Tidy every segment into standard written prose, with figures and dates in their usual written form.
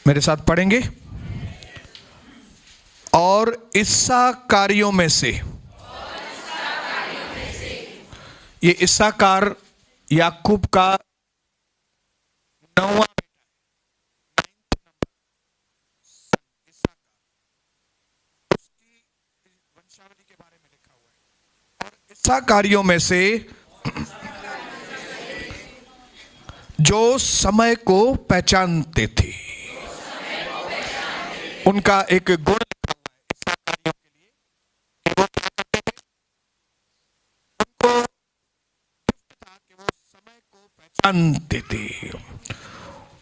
मेरे साथ पढ़ेंगे। और इस्साकारियों में से, ये इस्साकार याकूब का 9वां वंशावली के बारे में लिखा हुआ है। और इस्साकारियों में से जो समय को पहचानते थे, उनका एक गुण इस्साकारियों के लिए, वो क्या करते थे? उनको गिफ्ट था कि वो समय को पहचानते थे।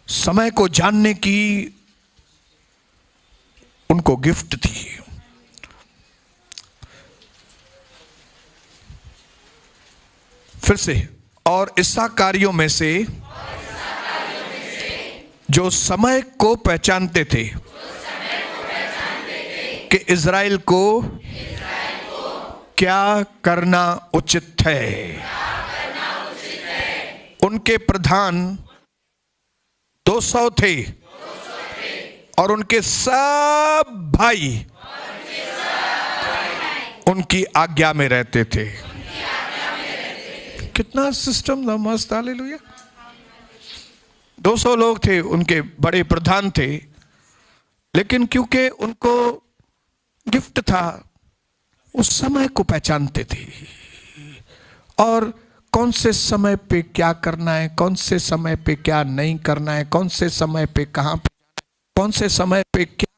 समय को जानने की उनको गिफ्ट थी। फिर से, और इस्साकारियों में से जो समय को पहचानते थे कि इज़राइल को क्या करना उचित है, उनके प्रधान 200 थे और उनके सब भाई उनकी आज्ञा में रहते थे। कितना सिस्टम था मस्त, हालेलुया। 200 लोग थे, उनके बड़े प्रधान थे, लेकिन क्योंकि उनको गिफ्ट था, उस समय को पहचानते थे और कौन से समय पे क्या करना है, कौन से समय पे क्या नहीं करना है, कौन से समय पे कहां पे जाना है, कौन से समय पे क्या,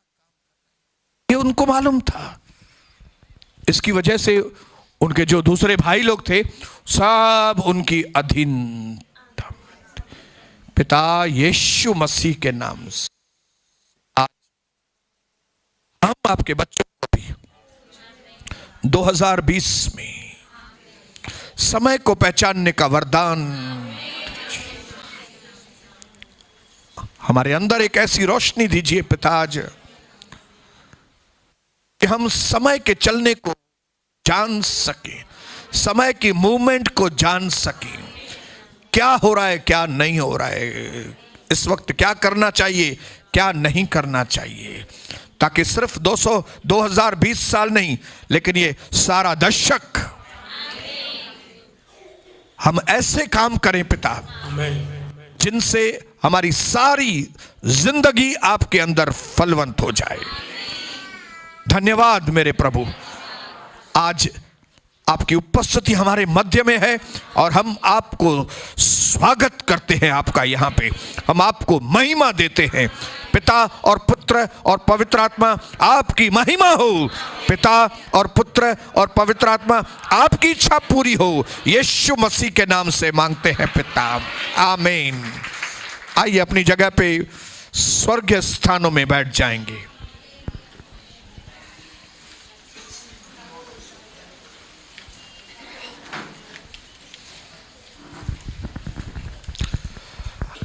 ये उनको मालूम था। इसकी वजह से उनके जो दूसरे भाई लोग थे सब उनकी अधीन। पिता यीशु मसीह के नाम से आज हम आपके बच्चों को भी 2020 में समय को पहचानने का वरदान, हमारे अंदर एक ऐसी रोशनी दीजिए पिता आज कि हम समय के चलने को जान सके, समय की मूवमेंट को जान सके, क्या हो रहा है क्या नहीं हो रहा है, इस वक्त क्या करना चाहिए क्या नहीं करना चाहिए, ताकि सिर्फ 2020 साल नहीं, लेकिन ये सारा दशक हम ऐसे काम करें पिता जिनसे हमारी सारी जिंदगी आपके अंदर फलवंत हो जाए। धन्यवाद मेरे प्रभु, आज आपकी उपस्थिति हमारे मध्य में है और हम आपको स्वागत करते हैं। आपका यहाँ पे हम आपको महिमा देते हैं। पिता और पुत्र और पवित्र आत्मा आपकी महिमा हो। पिता और पुत्र और पवित्र आत्मा आपकी इच्छा पूरी हो। यीशु मसीह के नाम से मांगते हैं पिता, आमीन। आइए अपनी जगह पे स्वर्गीय स्थानों में बैठ जाएंगे।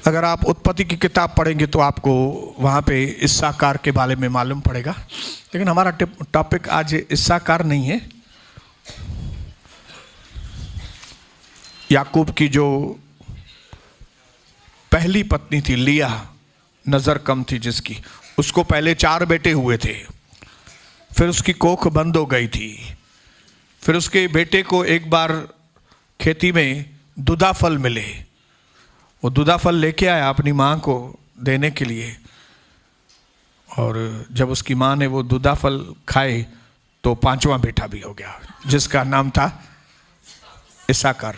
अगर आप उत्पत्ति की किताब पढ़ेंगे तो आपको वहाँ पे इस्साकार के बारे में मालूम पड़ेगा, लेकिन हमारा टॉपिक आज इस्साकार नहीं है। याकूब की जो पहली पत्नी थी लिया, नज़र कम थी जिसकी, उसको पहले 4 बेटे हुए थे, फिर उसकी कोख बंद हो गई थी। फिर उसके बेटे को एक बार खेती में दुधा फल मिले, वो दुधा फल लेके आया अपनी माँ को देने के लिए, और जब उसकी माँ ने वो दुधा फल खाए तो 5वां बेटा भी हो गया जिसका नाम था इस्साकार।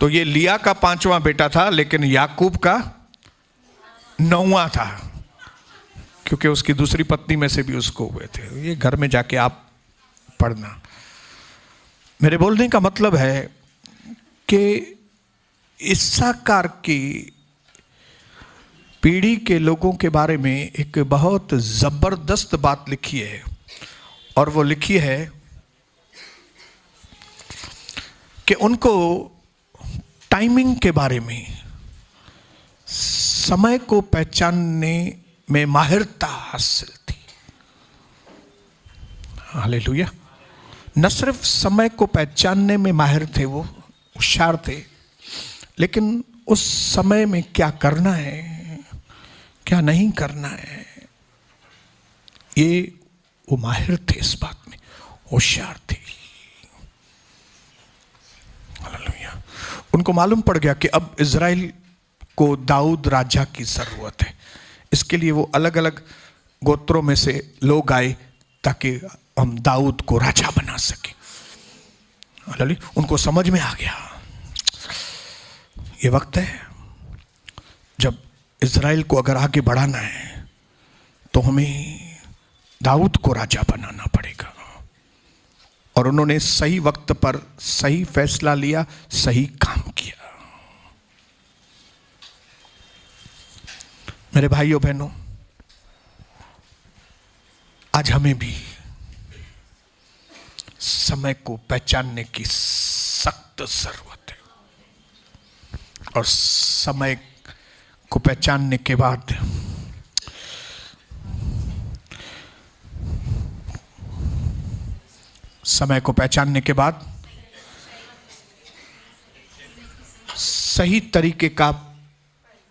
तो ये लिया का 5वां बेटा था, लेकिन याकूब का 9वां था, क्योंकि उसकी दूसरी पत्नी में से भी उसको हुए थे। ये घर में जाके आप पढ़ना। मेरे बोलने का मतलब है कि इस्साकार की पीढ़ी के लोगों के बारे में एक बहुत जबरदस्त बात लिखी है, और वो लिखी है कि उनको टाइमिंग के बारे में, समय को पहचानने में माहिरता हासिल थी। हालेलुया। न सिर्फ समय को पहचानने में माहिर थे, वो होशियार थे, लेकिन उस समय में क्या करना है, क्या नहीं करना है। ये वो माहिर थे इस बात में, होशियार थे। हालेलुया। उनको मालूम पड़ गया कि अब इज़राइल को दाऊद राजा की जरूरत है। इसके लिए वो अलग अलग गोत्रों में से लोग आए ताकि हम दाऊद को राजा बना सके। हालेलुया। उनको समझ में आ गया ये वक्त है जब इज़राइल को अगर आगे बढ़ाना है तो हमें दाऊद को राजा बनाना पड़ेगा। और उन्होंने सही वक्त पर सही फैसला लिया, सही काम किया। मेरे भाइयों बहनों, आज हमें भी समय को पहचानने की सख्त जरूरत है। और समय को पहचानने के बाद सही तरीके का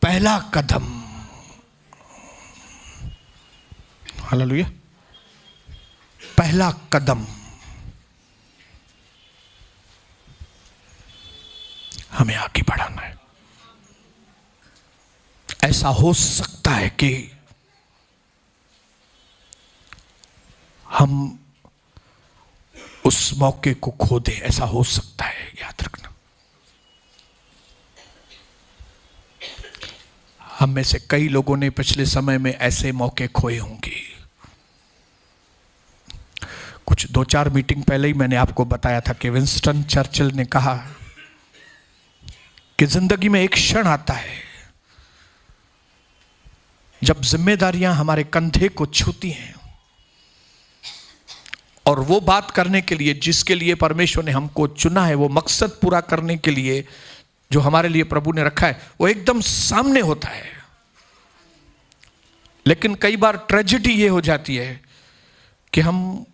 पहला कदम, हालेलुया, पहला कदम हमें आगे बढ़ाना है। ऐसा हो सकता है कि हम उस मौके को खो दें, ऐसा हो सकता है, याद रखना। हम में से कई लोगों ने पिछले समय में ऐसे मौके खोए होंगे। कुछ 2-4 मीटिंग पहले ही मैंने आपको बताया था कि विंस्टन चर्चिल ने कहा कि जिंदगी में एक क्षण आता है जब जिम्मेदारियां हमारे कंधे को छूती हैं और वो बात करने के लिए जिसके लिए परमेश्वर ने हमको चुना है, वो मकसद पूरा करने के लिए जो हमारे लिए प्रभु ने रखा है, वो एकदम सामने होता है। लेकिन कई बार ट्रेजेडी ये हो जाती है कि हम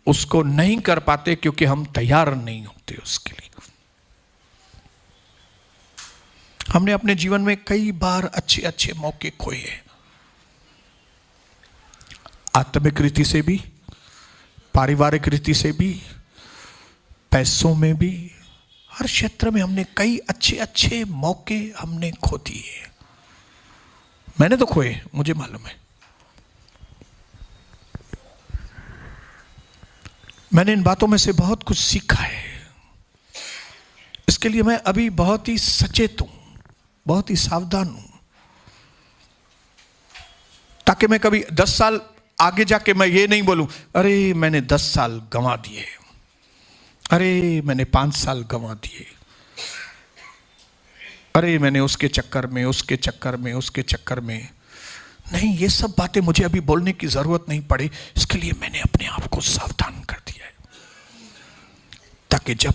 उसको नहीं कर पाते क्योंकि हम तैयार नहीं होते उसके लिए। हमने अपने जीवन में कई बार अच्छे अच्छे मौके खोए हैं, आत्मिक रीति से भी, पारिवारिक रीति से भी, पैसों में भी, हर क्षेत्र में हमने कई अच्छे अच्छे मौके हमने खो दिए। मैंने तो खोए, मुझे मालूम है। मैंने इन बातों में से बहुत कुछ सीखा है। इसके लिए मैं अभी बहुत ही सचेत हूं, बहुत ही सावधान हूं, ताकि मैं कभी 10 साल आगे जाके मैं ये नहीं बोलूं, अरे मैंने 10 साल गंवा दिए, अरे मैंने 5 साल गंवा दिए, अरे मैंने उसके चक्कर में। नहीं, ये सब बातें मुझे अभी बोलने की जरूरत नहीं पड़ी। इसके लिए मैंने अपने आप को सावधान कर दिया है, ताकि जब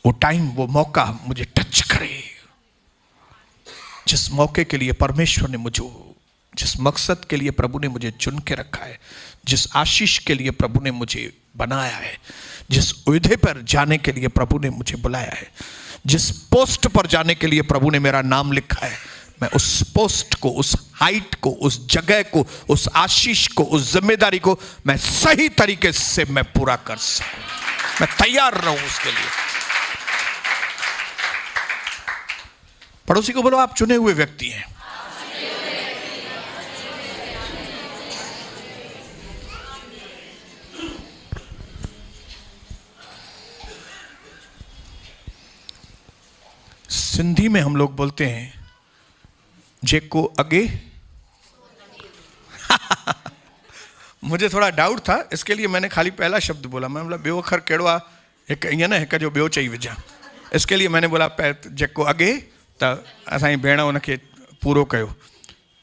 वो टाइम, वो मौका मुझे टच करे, जिस मौके के लिए परमेश्वर ने मुझे, जिस मकसद के लिए प्रभु ने मुझे चुन के रखा है, जिस आशीष के लिए प्रभु ने मुझे बनाया है, जिस उहदे पर जाने के लिए प्रभु ने मुझे बुलाया है, जिस पोस्ट पर जाने के लिए प्रभु ने मेरा नाम लिखा है, मैं उस पोस्ट को, उस हाइट को, उस जगह को, उस आशीष को, उस जिम्मेदारी को मैं सही तरीके से मैं पूरा कर सकूं, मैं तैयार रहूं उसके लिए। पड़ोसी को बोलो, आप चुने हुए व्यक्ति हैं। सिंधी में हम लोग बोलते हैं जेको अगे मुझे थोड़ा डाउट था, इसके लिए मैंने खाली पहला शब्द बोला। मैं बोला ॿियो अखर कहिड़ो आहे, हिकु ईअं न हिकु जो ॿियो चई विझां। इसके लिए मैंने बोला जेको अगे, त असांजी भेण उनखे पूरो कयो,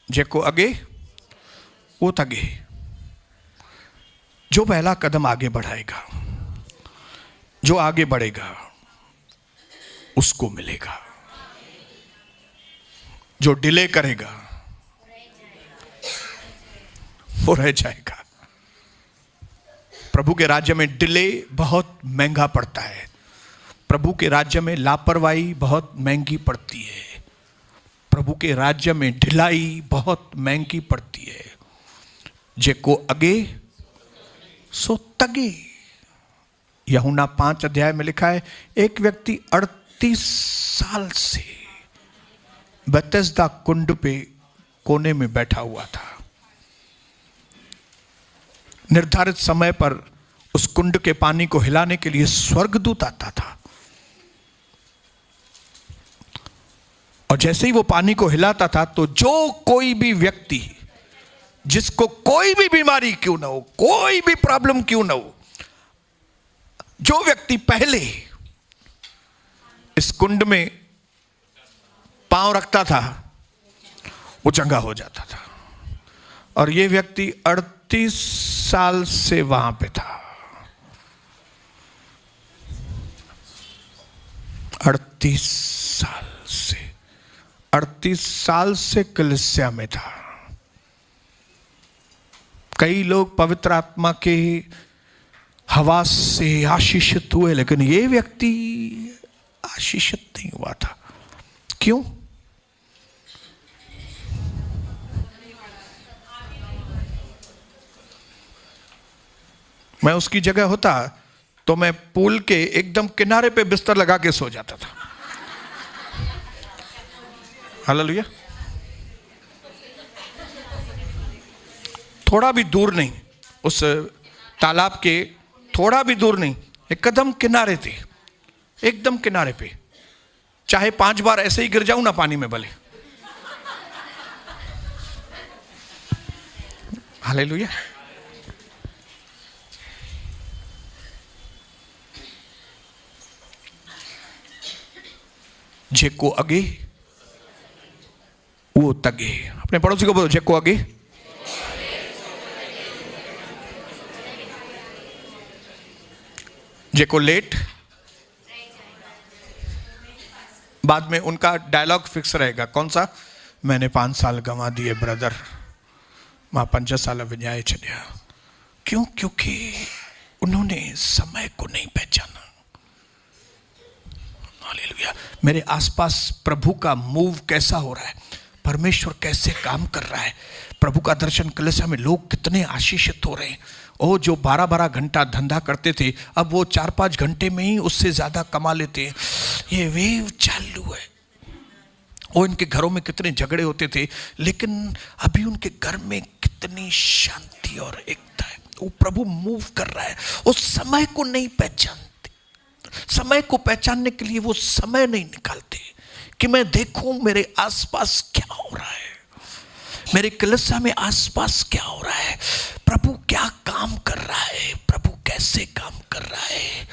जेको अगे वो तगे। जो पहला कदम आगे बढ़ाएगा, जो आगे बढ़ेगा उसको मिलेगा। जो डिले करेगा वो रह जाएगा। प्रभु के राज्य में डिले बहुत महंगा पड़ता है। प्रभु के राज्य में लापरवाही बहुत महंगी पड़ती है। प्रभु के राज्य में ढिलाई बहुत महंगी पड़ती है। जेको अगे सो तगे। यूहन्ना 5 अध्याय में लिखा है, एक व्यक्ति 38 साल से बेथेस्दा कुंड पे कोने में बैठा हुआ था। निर्धारित समय पर उस कुंड के पानी को हिलाने के लिए स्वर्गदूत आता था, और जैसे ही वो पानी को हिलाता था तो जो कोई भी व्यक्ति, जिसको कोई भी बीमारी क्यों ना हो, कोई भी प्रॉब्लम क्यों ना हो, जो व्यक्ति पहले इस कुंड में पांव रखता था वो चंगा हो जाता था। और ये व्यक्ति 38 साल से वहां पे था। 38 साल से कलीसिया में था। कई लोग पवित्र आत्मा के हवा से आशीषित हुए, लेकिन ये व्यक्ति आशीषित नहीं हुआ था। क्यों? मैं उसकी जगह होता तो मैं पूल के एकदम किनारे पे बिस्तर लगा के सो जाता था। हालेलुया। थोड़ा भी दूर नहीं, उस तालाब के थोड़ा भी दूर नहीं, एक कदम किनारे थे, एकदम किनारे पे। चाहे 5 बार ऐसे ही गिर जाऊं ना पानी में भले। हालेलुया। जेको अगे वो तगे। अपने पड़ोसी को बोलो, जेको अगे जेको लेट। बाद में उनका डायलॉग फिक्स रहेगा, कौन सा? मैंने 5 साल गंवा दिए ब्रदर, मां 5 साल विञाए छॾिया। क्यों? क्योंकि उन्होंने समय को नहीं पहचाना। हालेलुया। मेरे आसपास प्रभु का मूव कैसा हो रहा है, परमेश्वर कैसे काम कर रहा है, प्रभु का दर्शन कलीसिया में लोग कितने आशीषित हो रहे हैं। ओ, जो 12-12 घंटा धंधा करते थे, अब वो 4-5 घंटे में ही उससे ज्यादा कमा लेते हैं। ये वेव चालू है। वो इनके घरों में कितने झगड़े होते थे, लेकिन अभी उनके घर में कितनी शांति और एकता है। वो प्रभु मूव कर रहा है। उस समय को नहीं पहचानते। समय को पहचानने के लिए वो समय नहीं निकालते कि मैं देखूं मेरे आसपास क्या हो रहा है, मेरे कलीसिया में आसपास क्या हो रहा है, प्रभु क्या काम कर रहा है, प्रभु कैसे काम कर रहा है।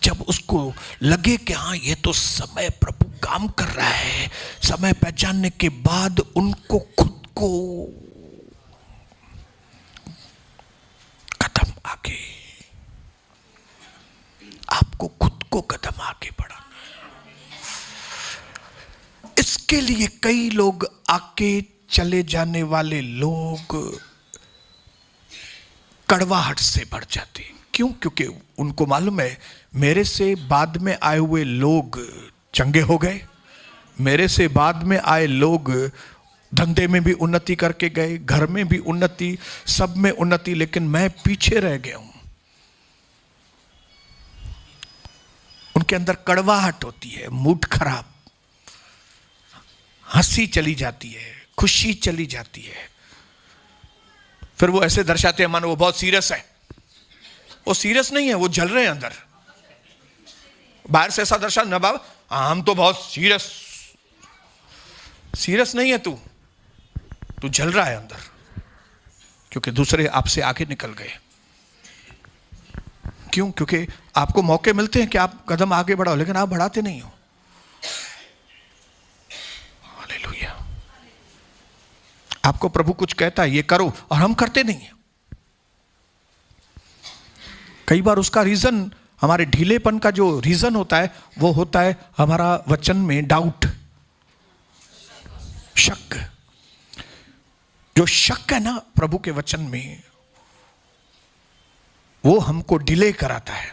जब उसको लगे कि हाँ, ये तो समय प्रभु काम कर रहा है, समय पहचानने के बाद उनको खुद को कदम आगे, आपको खुद को कदम आगे बढ़ाना है। इसके लिए कई लोग आगे चले जाने वाले लोग कड़वाहट से भर जाते हैं। क्यों? क्योंकि उनको मालूम है मेरे से बाद में आए हुए लोग चंगे हो गए, मेरे से बाद में आए लोग धंधे में भी उन्नति करके गए, घर में भी उन्नति, सब में उन्नति, लेकिन मैं पीछे रह गया हूं। उनके अंदर कड़वाहट होती है, मूड खराब, हंसी चली जाती है, खुशी चली जाती है। फिर वो ऐसे दर्शाते हैं मानो वो बहुत सीरियस है। वो सीरियस नहीं है, वो जल रहे हैं अंदर। बाहर से ऐसा दर्शा ना, बाबा हम तो बहुत सीरियस नहीं है, तू जल रहा है अंदर, क्योंकि दूसरे आपसे आगे निकल गए। क्यों? क्योंकि आपको मौके मिलते हैं कि आप कदम आगे बढ़ाओ, लेकिन आप बढ़ाते नहीं हो। हालेलुया। आपको प्रभु कुछ कहता है ये करो, और हम करते नहीं है। कई बार उसका रीजन, हमारे ढीलेपन का जो रीजन होता है वो होता है हमारा वचन में डाउट, शक। जो शक है ना प्रभु के वचन में, वो हमको डिले कराता है,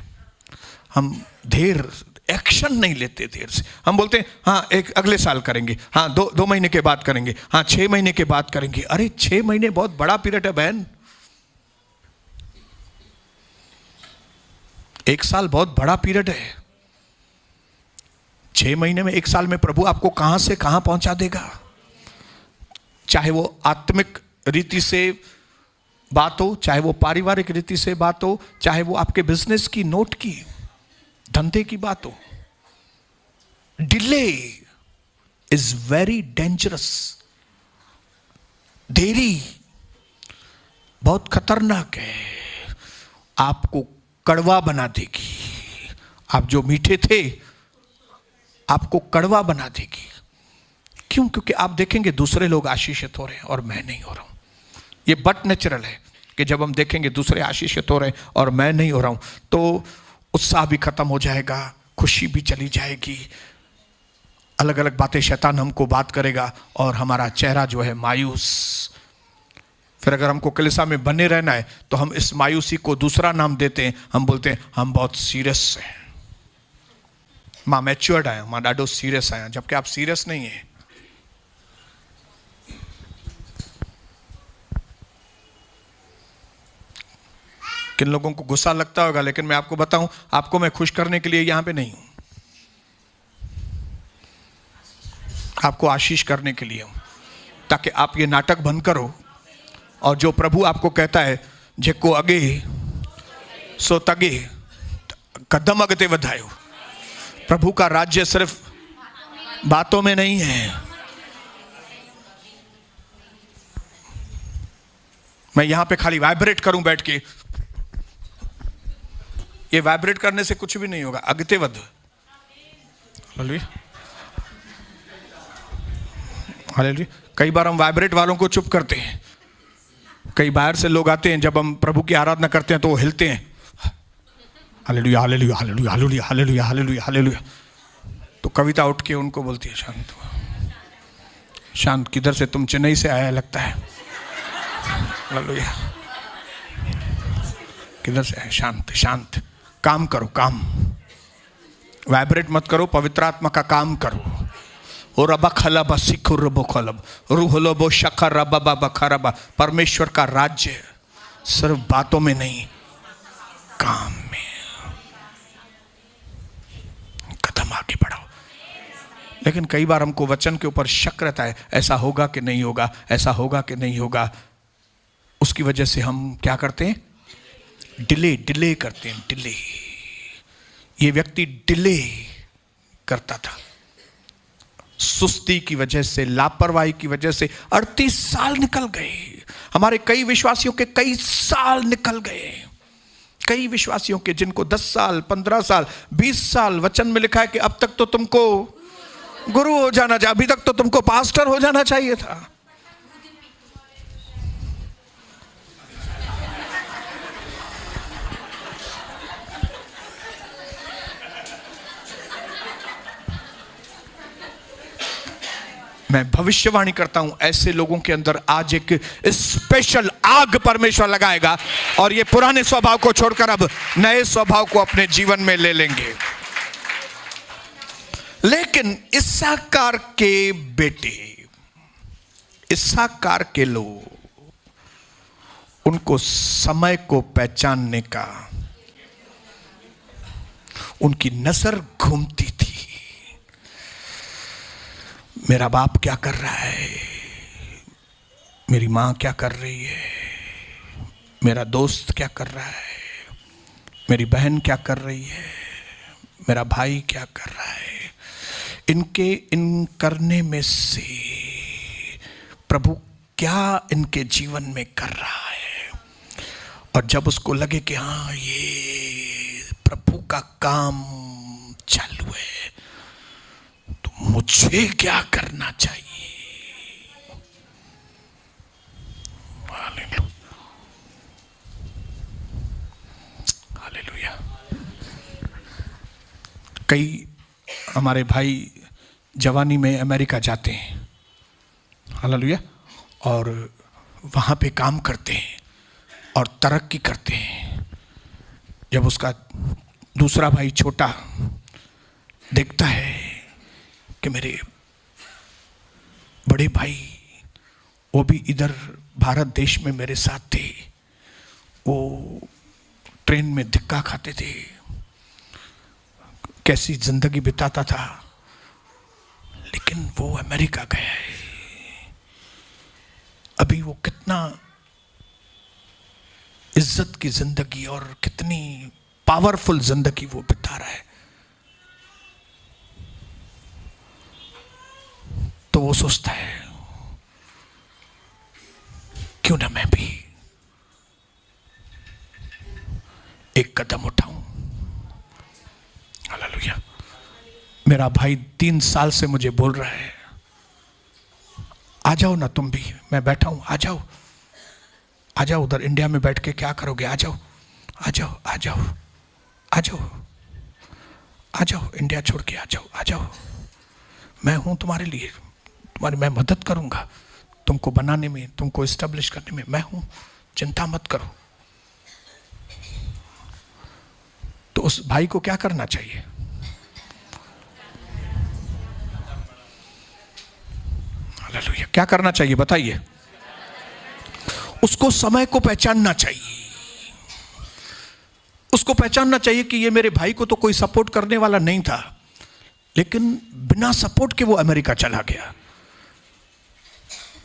हम देर एक्शन नहीं लेते देर से। हम बोलते हैं हाँ एक अगले साल करेंगे, हाँ दो महीने के बाद करेंगे, हाँ 6 महीने के बाद करेंगे। अरे 6 महीने बहुत बड़ा पीरियड है बहन, 1 साल बहुत बड़ा पीरियड है। 6 महीने में 1 साल में प्रभु आपको कहां से कहां पहुंचा देगा। चाहे वो आत्मिक रीति से बात हो, चाहे वो पारिवारिक रीति से बात हो, चाहे वो आपके बिजनेस की, नोट की, धंधे की बात हो। Delay is very dangerous. देरी बहुत खतरनाक है, आपको कड़वा बना देगी। आप जो मीठे थे आपको कड़वा बना देगी। क्यों? क्योंकि आप देखेंगे दूसरे लोग आशीषित हो रहे हैं और मैं नहीं हो रहा हूं। ये बट नेचुरल है कि जब हम देखेंगे दूसरे आशीषित हो रहे हैं और मैं नहीं हो रहा हूं तो उत्साह भी खत्म हो जाएगा, खुशी भी चली जाएगी, अलग अलग बातें शैतान हमको बात करेगा और हमारा चेहरा जो है मायूस। फिर अगर हमको कलीसिया में बने रहना है तो हम इस मायूसी को दूसरा नाम देते हैं। हम बोलते हैं हम बहुत सीरियस हैं, मां मैच्योर्ड आया, मां डाडो सीरियस आया, जबकि आप सीरियस नहीं है। किन लोगों को गुस्सा लगता होगा, लेकिन मैं आपको बताऊं, आपको मैं खुश करने के लिए यहां पे नहीं हूं, आपको आशीष करने के लिए हूं, ताकि आप ये नाटक बंद करो और जो प्रभु आपको कहता है जेको अगे सो तगे, कदम अगते वधायो। प्रभु का राज्य सिर्फ बातों में नहीं है। मैं यहां पे खाली वाइब्रेट करूं बैठ के, ये वाइब्रेट करने से कुछ भी नहीं होगा। अगते वध, हालेलुया। कई बार हम वाइब्रेट वालों को चुप करते हैं। कई बाहर से लोग आते हैं, जब हम प्रभु की आराधना करते हैं तो वो हिलते हैं, hallelujah hallelujah hallelujah hallelujah hallelujah hallelujah hallelujah. तो कविता उठ के उनको बोलती है शांत शांत, किधर से? तुम चेन्नई से आया लगता है, हालेलुया। किधर से आए? शांत शांत, काम करो, काम वाइब्रेट मत करो, पवित्र आत्मा का काम करो। और रबा खलब सिखुर रबो खलब रूहलो बो शखर रबा बाबा खरबा। परमेश्वर का राज्य सिर्फ बातों में नहीं, काम में। कदम आगे बढ़ाओ। लेकिन कई बार हमको वचन के ऊपर शक रहता है, ऐसा होगा कि नहीं होगा, ऐसा होगा कि नहीं होगा। उसकी वजह से हम क्या करते हैं? डिले करते हैं, डिले। ये व्यक्ति डिले करता था, सुस्ती की वजह से, लापरवाही की वजह से 38 साल निकल गए। हमारे कई विश्वासियों के कई साल निकल गए, कई विश्वासियों के जिनको 10 साल 15 साल 20 साल वचन में लिखा है कि अब तक तो तुमको गुरु हो जाना चाहिए, अभी तक तो तुमको पास्टर हो जाना चाहिए था। मैं भविष्यवाणी करता हूं, ऐसे लोगों के अंदर आज एक स्पेशल आग परमेश्वर लगाएगा और ये पुराने स्वभाव को छोड़कर अब नए स्वभाव को अपने जीवन में ले लेंगे। लेकिन इस्साकार के बेटे, इस्साकार के लोग, उनको समय को पहचानने का, उनकी नजर घूमती थी। मेरा बाप क्या कर रहा है, मेरी माँ क्या कर रही है, मेरा दोस्त क्या कर रहा है, मेरी बहन क्या कर रही है, मेरा भाई क्या कर रहा है। इनके इन करने में से प्रभु क्या इनके जीवन में कर रहा है। और जब उसको लगे कि हाँ ये प्रभु का काम चालू है, तो मुझे क्या करना चाहिए। हालेलुया। कई हमारे भाई जवानी में अमेरिका जाते हैं, हालेलुया, और वहाँ पे काम करते हैं और तरक्की करते हैं। जब उसका दूसरा भाई छोटा देखता है कि मेरे बड़े भाई वो भी इधर भारत देश में मेरे साथ थे, वो ट्रेन में धक्का खाते थे, कैसी जिंदगी बिताता था, लेकिन वो अमेरिका गया है। अभी वो कितना इज्जत की जिंदगी और कितनी पावरफुल जिंदगी वो बिता रहा है। तो वो सोचता है क्यों ना मैं भी एक कदम उठाऊं। हालेलुया। मेरा भाई 3 साल से मुझे बोल रहा है, आ जाओ ना तुम भी, मैं बैठा हूं, आ जाओ, आ जाओ, उधर इंडिया में बैठ के क्या करोगे, आ जाओ, आ जाओ, आ जाओ, आ जाओ, आ जाओ, इंडिया छोड़ के आ जाओ, आ जाओ, मैं हूं तुम्हारे लिए, तुम्हारी मैं मदद करूंगा, तुमको बनाने में, तुमको एस्टेब्लिश करने में मैं हूं, चिंता मत करो। तो उस भाई को क्या करना चाहिए? हालेलुया। क्या करना चाहिए बताइए? उसको समय को पहचानना चाहिए। उसको पहचानना चाहिए कि ये मेरे भाई को तो कोई सपोर्ट करने वाला नहीं था, लेकिन बिना सपोर्ट के वो अमेरिका चला गया।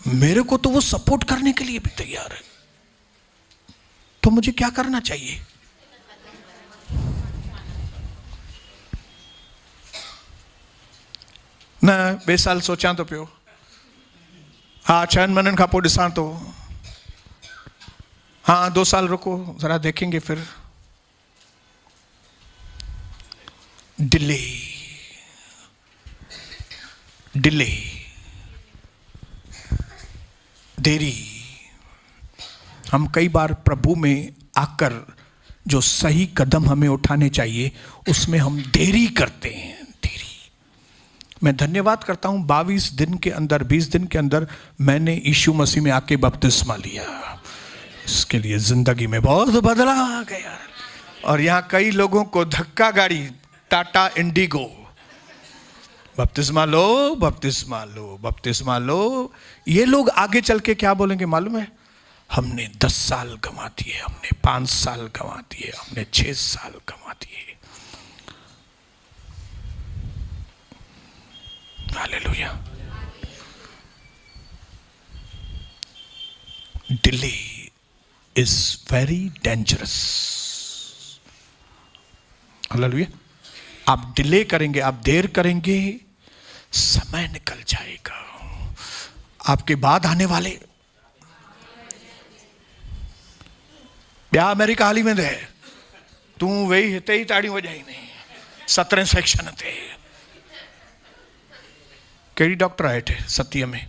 मेरे को तो वो सपोर्ट करने के लिए भी तैयार है, तो मुझे क्या करना चाहिए? न बे साल सोचा तो पियो, हाँ 6 महीननि खां पोइ ॾिसां तो, हाँ 2 साल रुको जरा देखेंगे फिर। डिले, डिले, देरी। हम कई बार प्रभु में आकर जो सही कदम हमें उठाने चाहिए उसमें हम देरी करते हैं। देरी। मैं धन्यवाद करता हूं 22 दिन के अंदर, 20 दिन के अंदर मैंने यीशु मसीह में आके बपतिस्मा लिया। इसके लिए जिंदगी में बहुत बदला आ गया। और यहां कई लोगों को धक्का गाड़ी, टाटा इंडिगो, बपतिस्मा लो, बपतिस्मा लो, बपतिस्मा लो। ये लोग आगे चल के क्या बोलेंगे मालूम है? हमने 10 साल गंवा दिए, हमने 5 साल गंवा दिए, हमने 6 साल गंवा दिए। Hallelujah. Delay is very dangerous. Hallelujah. आप डिले करेंगे, आप देर करेंगे, समय निकल जाएगा। आपके बाद आने वाले ॿिया अमेरिका हाली वेंदे, तू वेही हिते ही ताड़ियूं वॼाईंदे 17 सेक्शन ते। कहिड़ी डॉक्टर आहे हेठि 37 में?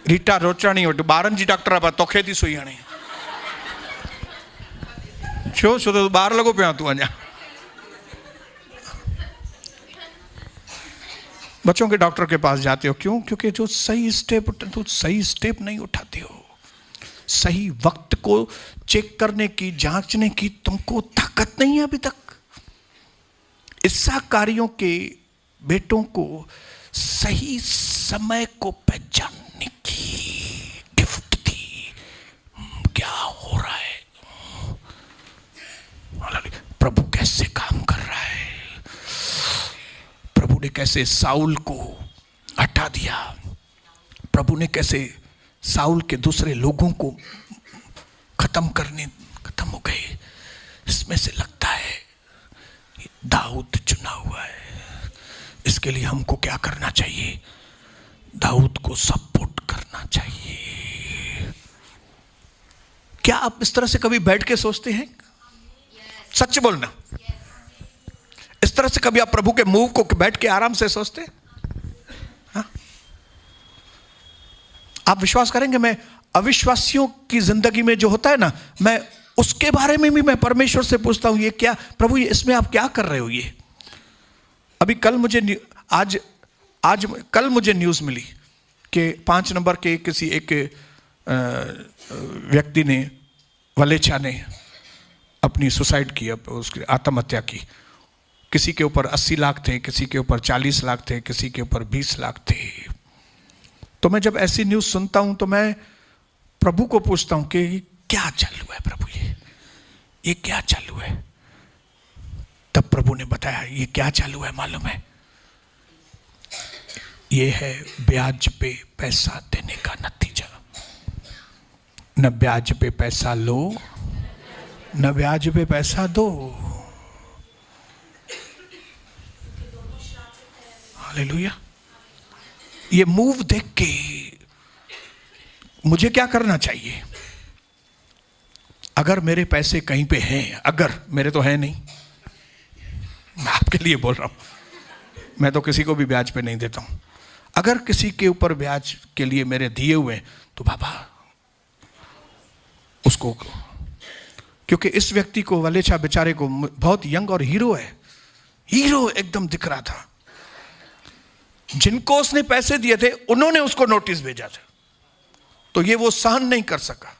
रीटा रोचाणी वटि ॿारनि जी डॉक्टर आहे, पर तोखे थी सुई हाणे। छो? छो तो ॿार लॻो पियो तूं अञा। बच्चों के डॉक्टर के पास जाते हो क्यों? क्योंकि जो सही स्टेप नहीं उठाते हो, सही वक्त को चेक करने की, जांचने की तुमको ताकत नहीं है अभी तक। इस्साकारियों के बेटों को सही समय को पहचानने की गिफ्ट थी। क्या हो रहा है? प्रभु कैसे काम कर रहा है? प्रभु ने कैसे साउल को हटा दिया? प्रभु ने कैसे साउल के दूसरे लोगों को खत्म हो गए? इसमें से लगता है दाऊद चुना हुआ है। इसके लिए हमको क्या करना चाहिए? दाऊद को सपोर्ट करना चाहिए। क्या आप इस तरह से कभी बैठ के सोचते हैं? सच बोलना। इस तरह से कभी आप प्रभु के मूव को बैठ के आराम से सोचते? हाँ? आप विश्वास करेंगे, मैं अविश्वासियों की जिंदगी में जो होता है ना, मैं उसके बारे में भी मैं परमेश्वर से पूछता हूं, ये क्या प्रभु, ये इसमें आप क्या कर रहे हो? ये अभी कल मुझे कल मुझे न्यूज़ मिली कि 5 नंबर के किसी एक व्यक्ति ने, वलेछा ने अपनी सुसाइड की, अब उसकी आत्महत्या की। किसी के ऊपर 80 लाख थे, किसी के ऊपर 40 लाख थे, किसी के ऊपर 20 लाख थे। तो मैं जब ऐसी न्यूज़ सुनता हूं तो मैं प्रभु को पूछता हूं कि क्या चालू है प्रभु, ये क्या चालू है। तब प्रभु ने बताया ये क्या चालू है मालूम है, ये है ब्याज पे पैसा देने का नतीजा। न ब्याज पे पैसा लो, न ब्याज पे पैसा दो। हालेलुया। ये मूव देख के मुझे क्या करना चाहिए? अगर मेरे पैसे कहीं पे हैं, अगर मेरे तो है नहीं, मैं आपके लिए बोल रहा हूं, मैं तो किसी को भी ब्याज पे नहीं देता हूं। अगर किसी के ऊपर ब्याज के लिए मेरे दिए हुए हैं तो बाबा उसको, क्योंकि इस व्यक्ति को, वलेछा बेचारे को, बहुत यंग और हीरो है, हीरो एकदम दिख रहा था। जिनको उसने पैसे दिए थे उन्होंने उसको नोटिस भेजा था, तो ये वो सहन नहीं कर सका।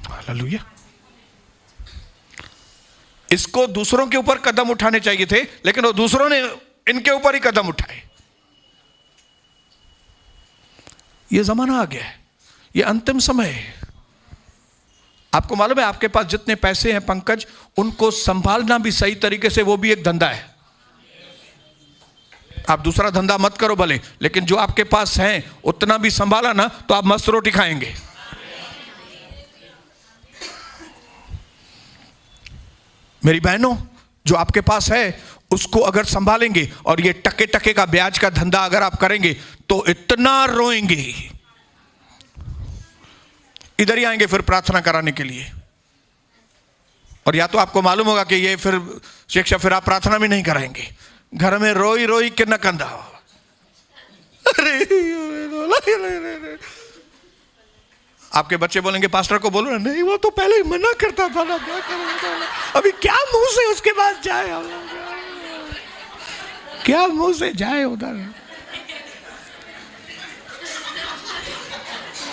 हालेलुया। इसको दूसरों के ऊपर कदम उठाने चाहिए थे, लेकिन वो दूसरों ने इनके ऊपर ही कदम उठाए। ये जमाना आ गया है, ये अंतिम समय है। आपको मालूम है आपके पास जितने पैसे हैं पंकज, उनको संभालना भी सही तरीके से, वो भी एक धंधा है। आप दूसरा धंधा मत करो भले, लेकिन जो आपके पास है उतना भी संभाला ना तो आप मस्त रोटी खाएंगे। मेरी बहनों, जो आपके पास है उसको अगर संभालेंगे और ये टके टके का ब्याज का धंधा अगर आप करेंगे तो इतना रोएंगे। इधर ही आएंगे फिर प्रार्थना कराने के लिए, और या तो आपको मालूम होगा कि ये फिर शिक्षा, फिर आप प्रार्थना भी नहीं कराएंगे। घर में रोई रोई के न कंधा। अरे आपके बच्चे बोलेंगे पास्टर को बोलो ना, नहीं वो तो पहले ही मना करता था ना, क्या करें, अभी क्या मुंह से उसके पास जाए, क्या मुंह से जाए उधर।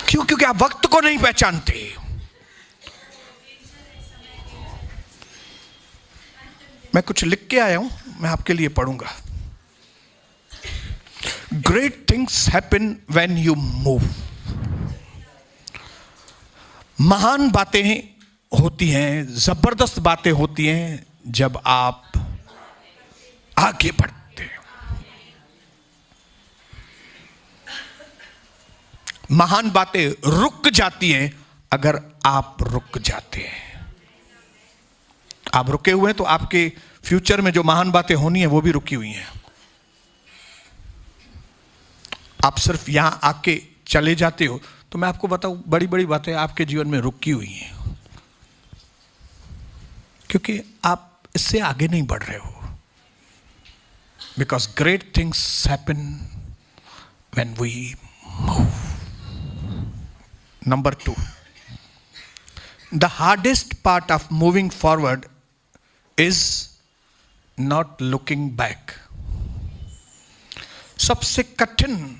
क्यों? क्योंकि आप वक्त को नहीं पहचानते। मैं कुछ लिख के आया हूं, मैं आपके लिए पढ़ूंगा। Great things happen when you move. महान बातें होती हैं, जबरदस्त बातें होती हैं जब आप आगे बढ़ते हैं। महान बातें रुक जाती हैं अगर आप रुक जाते हैं। आप रुके हुए हैं तो आपके फ्यूचर में जो महान बातें होनी है वो भी रुकी हुई हैं। आप सिर्फ यहां आके चले जाते हो, तो मैं आपको बताऊं, बड़ी बड़ी बातें आपके जीवन में रुकी हुई हैं, क्योंकि आप इससे आगे नहीं बढ़ रहे हो। Because great things happen when we move. Number 2, the hardest part of moving forward is not looking back. सबसे कठिन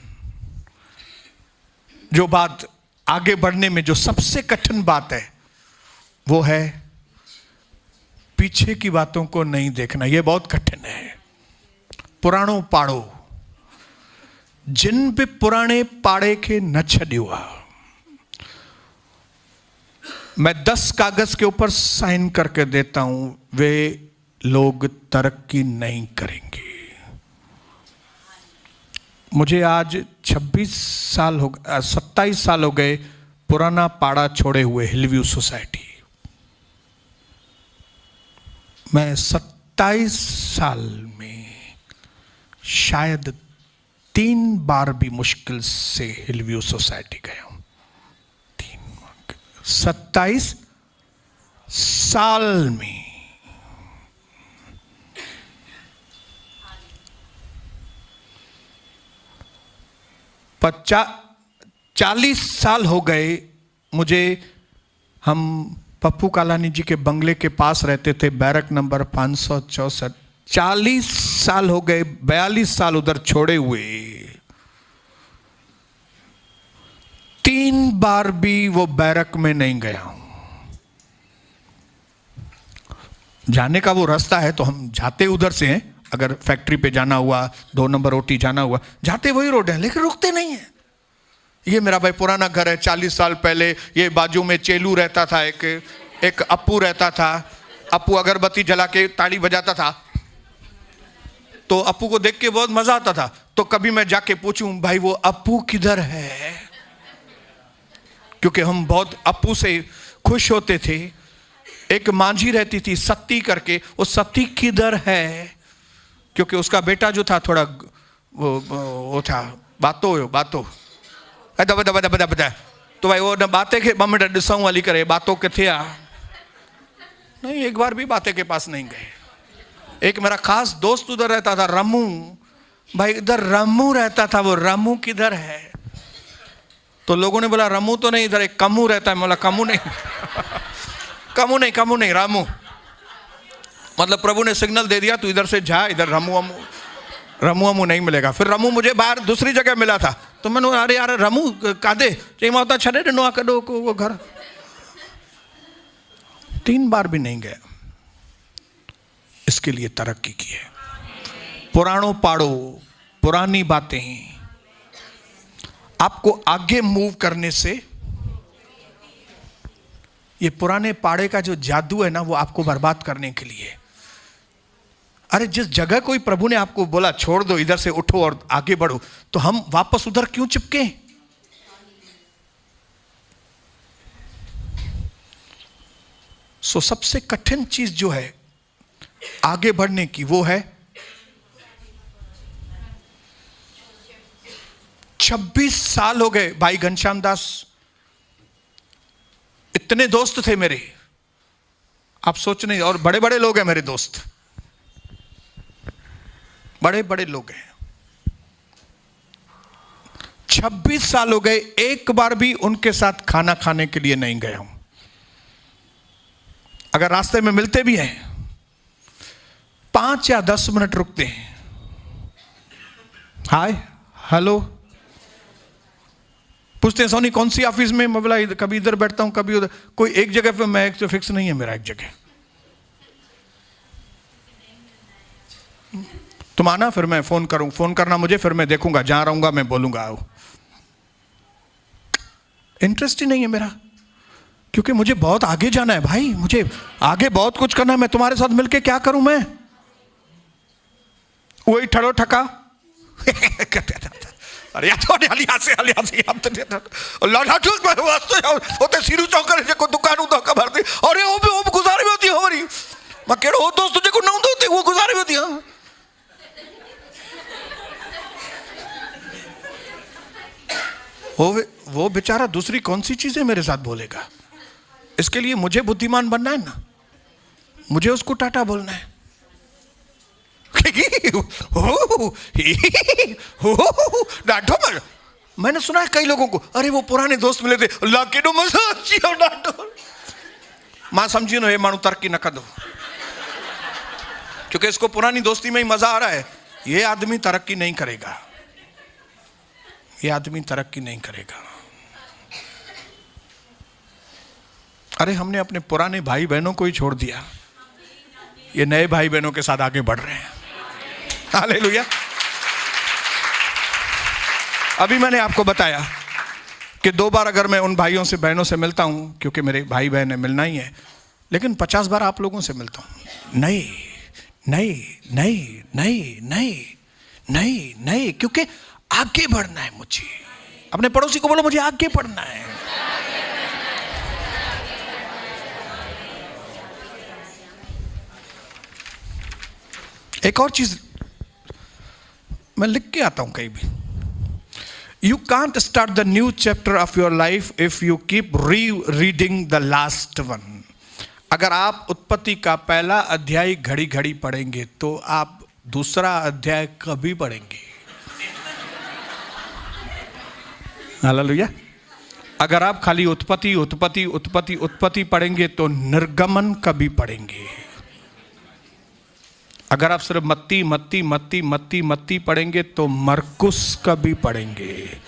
जो बात आगे बढ़ने में, जो सबसे कठिन बात है, वो है पीछे की बातों को नहीं देखना। यह बहुत कठिन है। पुराणों पाड़ो जिन भी पुराने पाड़े के न छड़ियुआ। मैं 10 कागज के ऊपर साइन करके देता हूं, वे लोग तरक्की नहीं करेंगे। मुझे आज 27 साल हो गए पुराना पाड़ा छोड़े हुए, हिलव्यू सोसाइटी। मैं 27 साल में शायद 3 बार भी मुश्किल से हिलव्यू सोसाइटी गया हूं। 27 साल में। पच्चा 40 साल हो गए मुझे। हम पप्पू कालानी जी के बंगले के पास रहते थे, बैरक नंबर 564। 40 साल हो गए, 42 साल उधर छोड़े हुए। 3 बार भी वो बैरक में नहीं गया हूं। जाने का वो रास्ता है तो हम जाते उधर से हैं, अगर फैक्ट्री पे जाना हुआ, 2 नंबर ओटी जाना हुआ, जाते वही रोड है, लेकिन रुकते नहीं है। ये मेरा भाई पुराना घर है, 40 साल पहले ये बाजू में चेलू रहता था, एक अप्पू रहता था। अप्पू अगरबत्ती जला के ताली बजाता था, तो अप्पू को देख के बहुत मजा आता था। तो कभी मैं जाके पूछूं, भाई वो अप्पू किधर है, क्योंकि हम बहुत अप्पू से खुश होते थे। एक मांझी रहती थी सत्ती करके, वो सत्ती किधर है, क्योंकि उसका बेटा जो था थोड़ा वो था बातो बता, तो भाई वो न बातें के ॿ मिंट ॾिसूं वाली करे, बातों किथे आ नहीं, एक बार भी बातें के पास नहीं गए। एक मेरा खास दोस्त उधर रहता था, रामू भाई, इधर रामू रहता था, वो रामू किधर है? तो लोगों ने बोला रामू तो नहीं, इधर एक कमू रहता है। बोला कमू नहीं कमू नहीं, रामू। मतलब प्रभु ने सिग्नल दे दिया, तू इधर से जा, इधर रमू नहीं मिलेगा। फिर रमू मुझे बाहर दूसरी जगह मिला था, तो मैंने अरे यार रमू कादे चई मां उतां छॾे ॾिनो आहे कॾो को वो घर। 3 बार भी नहीं गया। इसके लिए तरक्की की है। पुराणों पाड़ो, पुरानी बातें आपको आगे मूव करने से, ये पुराने पाड़े का जो जादू है ना, वो आपको बर्बाद करने के लिए। अरे जिस जगह कोई प्रभु ने आपको बोला छोड़ दो, इधर से उठो और आगे बढ़ो, तो हम वापस उधर क्यों चिपके? सबसे कठिन चीज जो है आगे बढ़ने की, वो है 26 साल हो गए भाई घनश्याम दास, इतने दोस्त थे मेरे, आप सोच नहीं। और बड़े बड़े लोग हैं मेरे दोस्त, बड़े बड़े लोग हैं। 26 साल हो गए, एक बार भी उनके साथ खाना खाने के लिए नहीं गया हूं। अगर रास्ते में मिलते भी हैं, 5 या 10 मिनट रुकते हैं, हाय हेलो पूछते हैं, सोनी कौन सी ऑफिस में? मैं बोला कभी इधर बैठता हूं, कभी उधर। कोई एक जगह पे मैं तो फिक्स नहीं है मेरा एक जगह। तुम आना, फिर मैं फोन करूं, फोन करना मुझे, फिर मैं देखूंगा, जहां रहूंगा मैं बोलूंगा। इंटरेस्ट ही नहीं है मेरा, क्योंकि मुझे बहुत आगे जाना है भाई, मुझे आगे बहुत कुछ करना है। मैं तुम्हारे साथ मिलके क्या करूं? मैं वही ठड़ो ठका अरे सीरू चौकर जेको दुकान हूंदो ख़बर थी, अरे वो भी गुज़ारे वियो थी वरी। मां कहिड़ो हो दोस्त जेको न हूंदो हुते, उहो गुज़ारे वियो थी। वो बेचारा दूसरी कौन सी चीजें मेरे साथ बोलेगा? इसके लिए मुझे बुद्धिमान बनना है ना, मुझे उसको टाटा बोलना है। मैंने सुना है कई लोगों को, अरे वो पुराने दोस्त मिले थे, अल्लाह केॾो मज़ो अची वियो ॾाढो। मां समझी न, ये माण्हू तरक्की न कंदो, क्योंकि इसको पुरानी दोस्ती में ही मजा आ रहा है। ये आदमी तरक्की नहीं करेगा, ये आदमी तरक्की नहीं करेगा। अरे हमने अपने पुराने भाई बहनों को ही छोड़ दिया, ये नए भाई बहनों के साथ आगे बढ़ रहे हैं। हालेलुया। अभी मैंने आपको बताया कि 2 बार अगर मैं उन भाइयों से बहनों से मिलता हूं, क्योंकि मेरे भाई बहन है, मिलना ही है, लेकिन 50 बार आप लोगों से मिलता हूं, नहीं, क्योंकि आगे बढ़ना है मुझे। अपने पड़ोसी को बोलो मुझे आगे बढ़ना है। एक और चीज मैं लिख के आता हूं कहीं भी, you can't start the new chapter of your life if you keep reading the last one. अगर आप उत्पत्ति का पहला अध्याय घड़ी घड़ी पढ़ेंगे तो आप दूसरा अध्याय कभी पढ़ेंगे? हालेलुया। अगर आप खाली उत्पत्ति पढ़ेंगे तो निर्गमन कभी पढ़ेंगे। अगर आप सिर्फ मत्ती पढ़ेंगे तो मरकुस कभी पढ़ेंगे।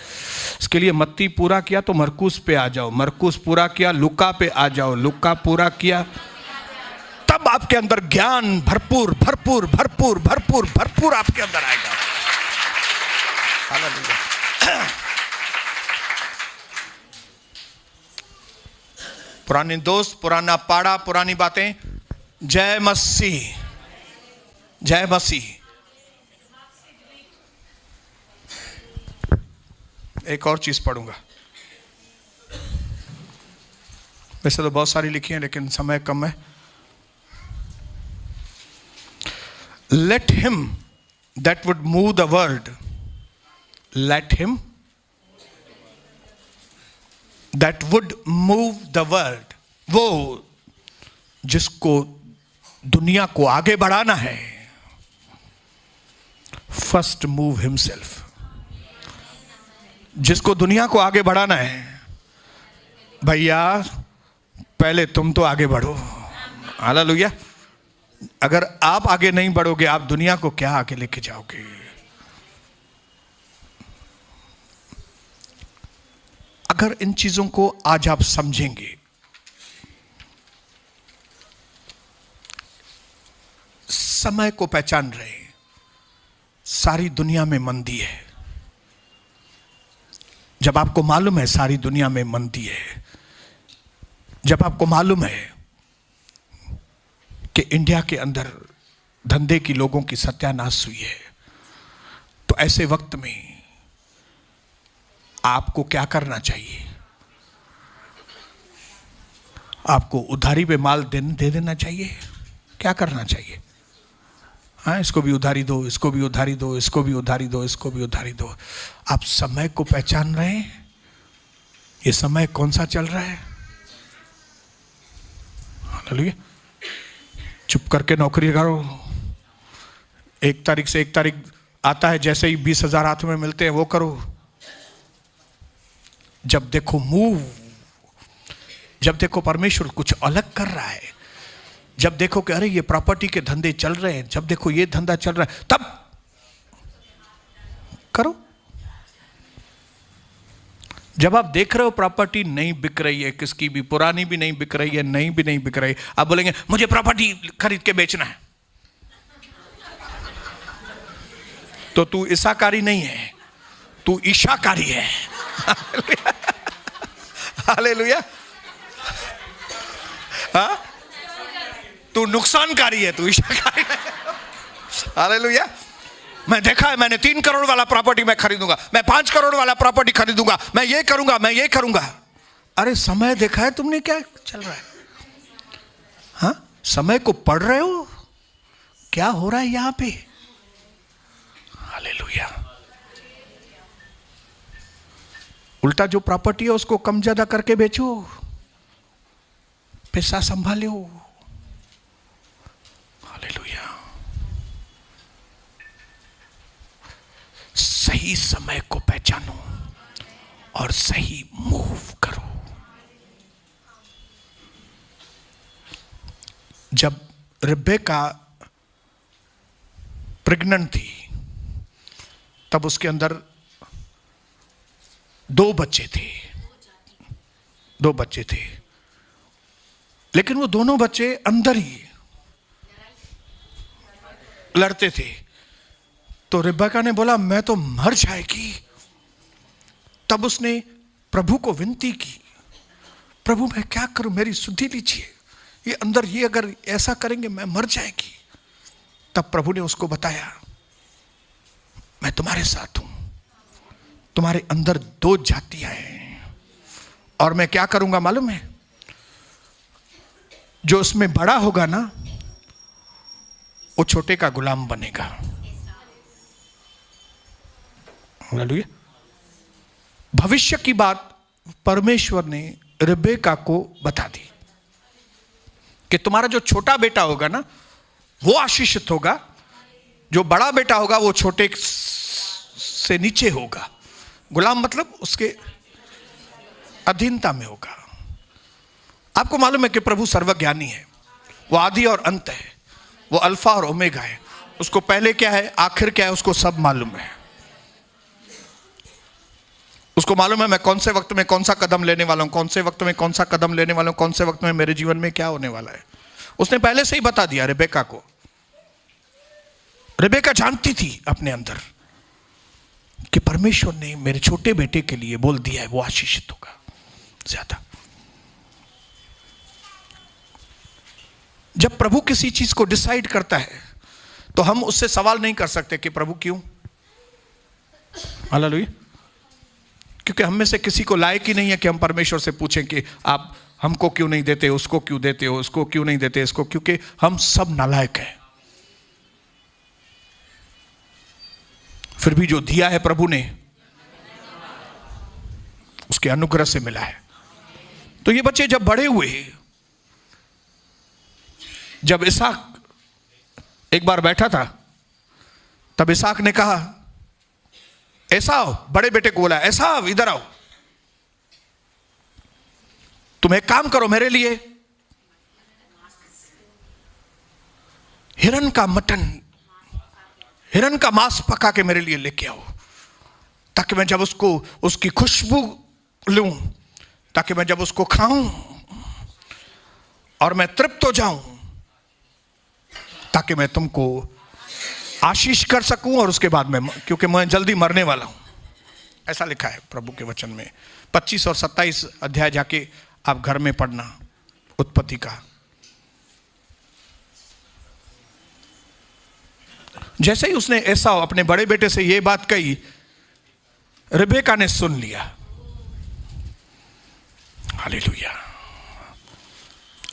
इसके लिए मत्ती पूरा किया तो मरकुस पे आ जाओ, मरकुस पूरा किया लुका पे आ जाओ, लुका पूरा किया, तब आपके अंदर ज्ञान भरपूर भरपूर भरपूर भरपूर भरपूर आपके अंदर आएगा। हालेलुया। पुराने दोस्त, पुराना पाड़ा, पुरानी बातें। जय मसीह, जय मसीह। एक और चीज पढ़ूंगा, वैसे तो बहुत सारी लिखी है लेकिन समय कम है। Let him that would move the world, let him that would move the world, वो जिसको दुनिया को आगे बढ़ाना है, फर्स्ट मूव हिमसेल्फ। जिसको दुनिया को आगे बढ़ाना है, भैया पहले तुम तो आगे बढ़ो। हालेलुया। अगर आप आगे नहीं बढ़ोगे, आप दुनिया को क्या आगे लेके जाओगे? अगर इन चीजों को आज आप समझेंगे, समय को पहचान रहे, सारी दुनिया में मंदी है। जब आपको मालूम है सारी दुनिया में मंदी है, जब आपको मालूम है कि इंडिया के अंदर धंधे की लोगों की सत्यानाश हुई है, तो ऐसे वक्त में आपको क्या करना चाहिए? आपको उधारी पे माल दे देना चाहिए। क्या करना चाहिए? हाँ, इसको भी उधारी दो, इसको भी उधारी दो, इसको भी उधारी दो, इसको भी उधारी दो। आप समय को पहचान रहे हैं? ये समय कौन सा चल रहा है? हालेलुया। चुप करके नौकरी करो। 1 तारीख से 1 तारीख आता है, जैसे ही 20,000 हाथ में मिलते हैं वो करो। जब देखो मूव, जब देखो परमेश्वर कुछ अलग कर रहा है, जब देखो कि अरे ये प्रॉपर्टी के धंधे चल रहे हैं, जब देखो ये धंधा चल रहा है, तब करो। जब आप देख रहे हो प्रॉपर्टी नहीं बिक रही है, किसकी भी, पुरानी भी नहीं बिक रही है, नई भी नहीं बिक रही, आप बोलेंगे मुझे प्रॉपर्टी खरीद के बेचना है, तो तू ईसाकारी नहीं है, तू ईशाकारी है। हालेलुया। हाँ, तू नुकसानकारी है, तू ईशाकारी है। हालेलुया। मैं देखा है, मैंने 3 करोड़ वाला प्रॉपर्टी मैं खरीदूंगा, मैं 5 करोड़ वाला प्रॉपर्टी खरीदूंगा, मैं ये करूंगा, मैं ये करूंगा। अरे समय देखा है तुमने क्या चल रहा है? हाँ, समय को पढ़ रहे हो क्या हो रहा है यहां पे? हालेलुया। उल्टा जो प्रॉपर्टी है उसको कम ज्यादा करके बेचो, पैसा संभालो। हालेलुया। सही समय को पहचानो और सही मूव करो। जब रिबेका प्रेग्नेंट थी, तब उसके अंदर 2 बच्चे थे, 2 बच्चे थे, लेकिन वो दोनों बच्चे अंदर ही लड़ते थे। तो रिबेका ने बोला मैं तो मर जाएगी। तब उसने प्रभु को विनती की, प्रभु मैं क्या करूं, मेरी सुधि लीजिए, ये अंदर ये अगर ऐसा करेंगे मैं मर जाएगी। तब प्रभु ने उसको बताया मैं तुम्हारे साथ हूं, तुम्हारे अंदर 2 जातियां हैं, और मैं क्या करूंगा मालूम है? जो उसमें बड़ा होगा ना, वो छोटे का गुलाम बनेगा। हालेलुया। भविष्य की बात परमेश्वर ने रिबेका को बता दी कि तुम्हारा जो छोटा बेटा होगा ना, वो आशीषित होगा, जो बड़ा बेटा होगा वो छोटे से नीचे होगा। गुलाम मतलब उसके अधीनता में होगा। आपको मालूम है कि प्रभु सर्वज्ञानी है, वो आदि और अंत है, वो अल्फा और ओमेगा है। उसको पहले क्या है, आखिर क्या है, उसको सब मालूम है। उसको मालूम है मैं कौन से वक्त में कौन सा कदम लेने वाला हूं, कौन से वक्त में कौन सा कदम लेने वाला हूं, कौन से वक्त में मेरे जीवन में क्या होने वाला है। उसने पहले से ही बता दिया रेबेका को। रेबेका जानती थी अपने अंदर कि परमेश्वर ने मेरे छोटे बेटे के लिए बोल दिया है, वो आशीषित होगा ज्यादा। जब प्रभु किसी चीज को डिसाइड करता है तो हम उससे सवाल नहीं कर सकते कि प्रभु क्यों। हालेलुया। क्योंकि हम में से किसी को लायक ही नहीं है कि हम परमेश्वर से पूछें कि आप हमको क्यों नहीं देते, उसको क्यों देते हो, उसको क्यों नहीं देते, इसको, क्योंकि हम सब नालायक हैं। फिर भी जो दिया है प्रभु ने उसके अनुग्रह से मिला है। तो ये बच्चे जब बड़े हुए, जब इसहाक एक बार बैठा था, तब इसहाक ने कहा, एसाव, बड़े बेटे को बोला, एसाव इधर आओ, तुम एक काम करो, मेरे लिए हिरन का मटन, हिरन का मांस पका के मेरे लिए लेके आओ, ताकि मैं जब उसको, उसकी खुशबू लूं, ताकि मैं जब उसको खाऊं और मैं तृप्त हो जाऊं, ताकि मैं तुमको आशीष कर सकूं और उसके बाद में, क्योंकि मैं जल्दी मरने वाला हूं। ऐसा लिखा है प्रभु के वचन में। 25 और 27 अध्याय जाके आप घर में पढ़ना, उत्पत्ति का। जैसे ही उसने एसाव अपने बड़े बेटे से यह बात कही, रेबेका ने सुन लिया। Hallelujah.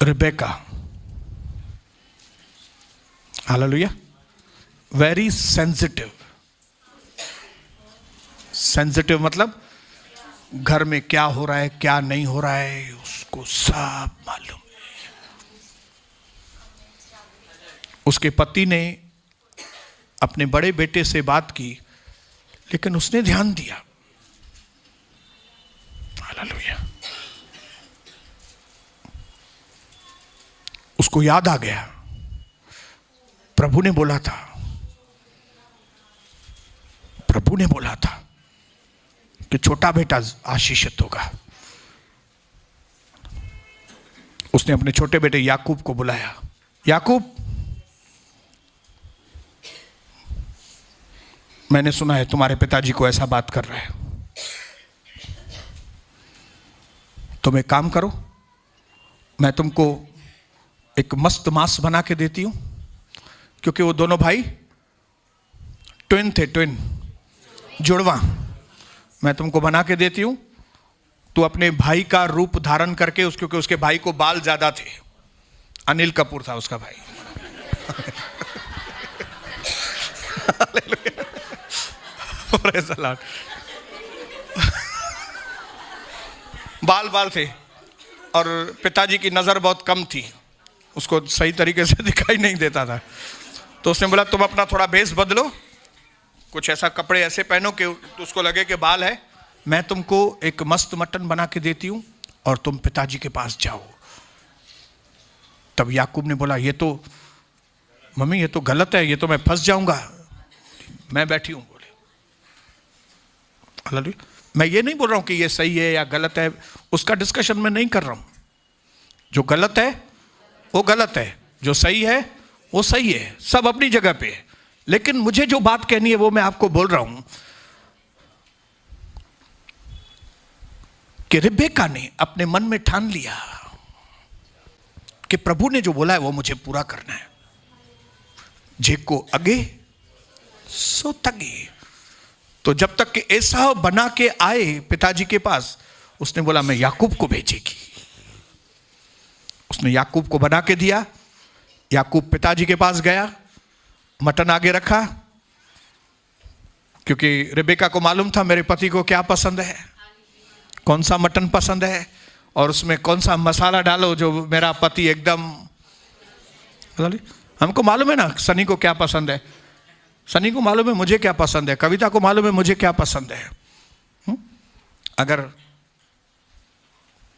Rebecca, hallelujah, very sensitive. Sensitive मतलब घर में क्या हो रहा है, क्या नहीं हो रहा है, उसको सब मालूम है। उसके पति ने अपने बड़े बेटे से बात की, लेकिन उसने ध्यान दिया। हालेलुया। उसको याद आ गया, प्रभु ने बोला था, प्रभु ने बोला था कि छोटा बेटा आशीषित होगा। उसने अपने छोटे बेटे याकूब को बुलाया, याकूब, मैंने सुना है तुम्हारे पिताजी को ऐसा बात कर रहा है, तुम एक काम करो, मैं तुमको एक मस्त मांस बना के देती हूं, क्योंकि वो दोनों भाई ट्विन थे, ट्विन, जुड़वा। मैं तुमको बना के देती हूं, तू अपने भाई का रूप धारण करके, क्योंकि उसके भाई को बाल ज्यादा थे, अनिल कपूर था उसका भाई। बाल बाल थे और पिताजी की नजर बहुत कम थी, उसको सही तरीके से दिखाई नहीं देता था। तो उसने बोला तुम अपना थोड़ा बेस बदलो, कुछ ऐसा कपड़े ऐसे पहनो कि उसको लगे कि बाल है, मैं तुमको एक मस्त मटन बना के देती हूं और तुम पिताजी के पास जाओ। तब याकूब ने बोला, ये तो मम्मी ये तो गलत है, ये तो मैं फंस जाऊंगा, मैं बैठी हूं। बोले हालेलुया। मैं ये नहीं बोल रहा हूं कि ये सही है या गलत है, उसका डिस्कशन मैं नहीं कर रहा हूं। जो गलत है वो गलत है, जो सही है वो सही है, सब अपनी जगह पे है। लेकिन मुझे जो बात कहनी है वो मैं आपको बोल रहा हूं कि रेबेका ने अपने मन में ठान लिया कि प्रभु ने जो बोला है वो मुझे पूरा करना है। जेको अगे सो तगे। तो जब तक कि एसाव बना के आए पिताजी के पास, उसने बोला मैं याकूब को भेजेगी। उसने याकूब को बना के दिया। याकूब पिताजी के पास गया, मटन आगे रखा, क्योंकि रेबेका को मालूम था मेरे पति को क्या पसंद है, कौन सा मटन पसंद है और उसमें कौन सा मसाला डालो जो मेरा पति एकदम। हमको मालूम है ना सनी को क्या पसंद है, सनी को मालूम है मुझे क्या पसंद है, कविता को मालूम है मुझे क्या पसंद है। अगर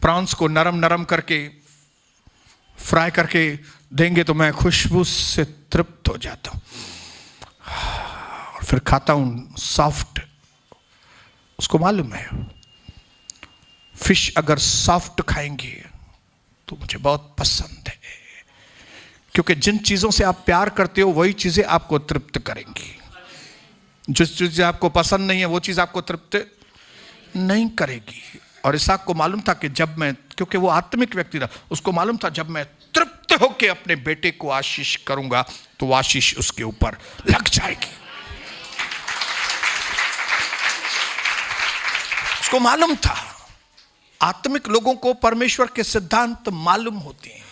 प्रॉन्स को नरम नरम करके फ्राई करके देंगे तो मैं खुशबू से तृप्त हो जाता हूं और फिर खाता हूं सॉफ्ट। उसको मालूम है फिश अगर सॉफ्ट खाएंगे तो मुझे बहुत पसंद है, क्योंकि जिन चीजों से आप प्यार करते हो वही चीजें आपको तृप्त करेंगी। जिस चीज आपको पसंद नहीं है वो चीज आपको तृप्त नहीं करेगी। और इसहाक को मालूम था कि जब मैं, क्योंकि वो आत्मिक व्यक्ति था, उसको मालूम था जब मैं तृप्त होकर अपने बेटे को आशीष करूंगा तो आशीष उसके ऊपर लग जाएगी। उसको मालूम था। आत्मिक लोगों को परमेश्वर के सिद्धांत मालूम होते हैं,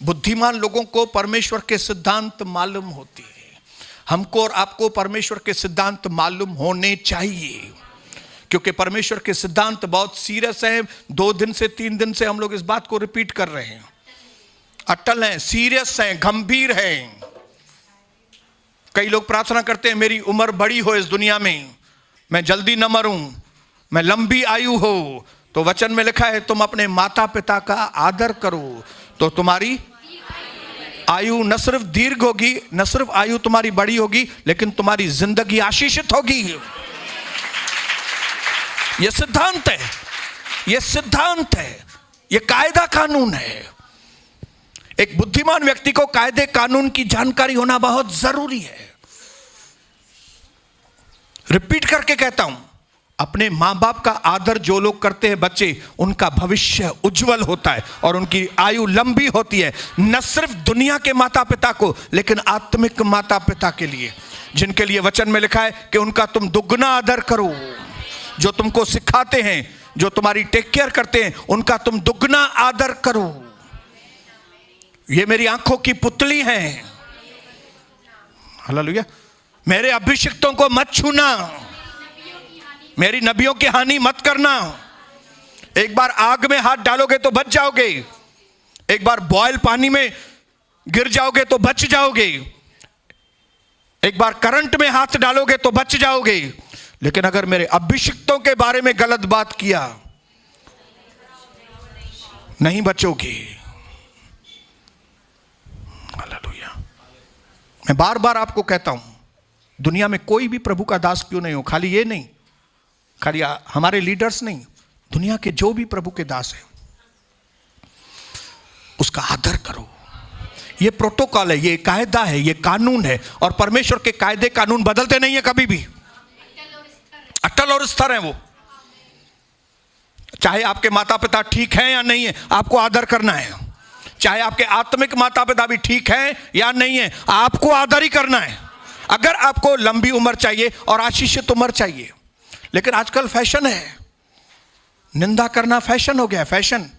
बुद्धिमान लोगों को परमेश्वर के सिद्धांत मालूम होते हैं। हमको और आपको परमेश्वर के सिद्धांत मालूम होने चाहिए, क्योंकि परमेश्वर के सिद्धांत बहुत सीरियस हैं। 2 दिन से 3 दिन से हम लोग इस बात को रिपीट कर रहे हैं। अटल हैं, सीरियस हैं, गंभीर हैं। कई लोग प्रार्थना करते हैं मेरी उम्र बड़ी हो इस दुनिया में, मैं जल्दी न मरूं, मैं लंबी आयु हो। तो वचन में लिखा है तुम अपने माता पिता का आदर करो तो तुम्हारी आयु न सिर्फ दीर्घ होगी, न सिर्फ आयु तुम्हारी बड़ी होगी, लेकिन तुम्हारी जिंदगी आशीषित होगी। यह सिद्धांत है, यह सिद्धांत है, यह कायदा कानून है। एक बुद्धिमान व्यक्ति को कायदे कानून की जानकारी होना बहुत जरूरी है। रिपीट करके कहता हूं, अपने मां बाप का आदर जो लोग करते हैं बच्चे, उनका भविष्य उज्जवल होता है और उनकी आयु लंबी होती है। न सिर्फ दुनिया के माता पिता को, लेकिन आत्मिक माता पिता के लिए, जिनके लिए वचन में लिखा है कि उनका तुम दुगना आदर करो। जो तुमको सिखाते हैं, जो तुम्हारी टेक केयर करते हैं, उनका तुम दुगना आदर करो। ये मेरी आंखों की पुतली हैं, हालेलुया। मेरे अभिषिक्तों को मत छूना, मेरी नबियों की हानि मत करना। एक बार आग में हाथ डालोगे तो बच जाओगे, एक बार बॉयल पानी में गिर जाओगे तो बच जाओगे, एक बार करंट में हाथ डालोगे तो बच जाओगे। लेकिन अगर मेरे अभिषिक्तों के बारे में गलत बात किया, नहीं बचोगे। हालेलुया। मैं बार बार आपको कहता हूं, दुनिया में कोई भी प्रभु का दास क्यों नहीं हो, खाली ये नहीं, खाली हमारे लीडर्स नहीं, दुनिया के जो भी प्रभु के दास हैं, उसका आदर करो। ये प्रोटोकॉल है, ये कायदा है, ये कानून है। और परमेश्वर के कायदे कानून बदलते नहीं है कभी भी, अटल और स्थिर हैं वो। चाहे आपके माता पिता ठीक हैं या नहीं है, आपको आदर करना है। चाहे आपके आत्मिक माता पिता भी ठीक हैं या नहीं है, आपको आदर ही करना है। अगर आपको लंबी उम्र चाहिए और आशीषित उम्र चाहिए। लेकिन आजकल फैशन है, निंदा करना फैशन हो गया, फैशन।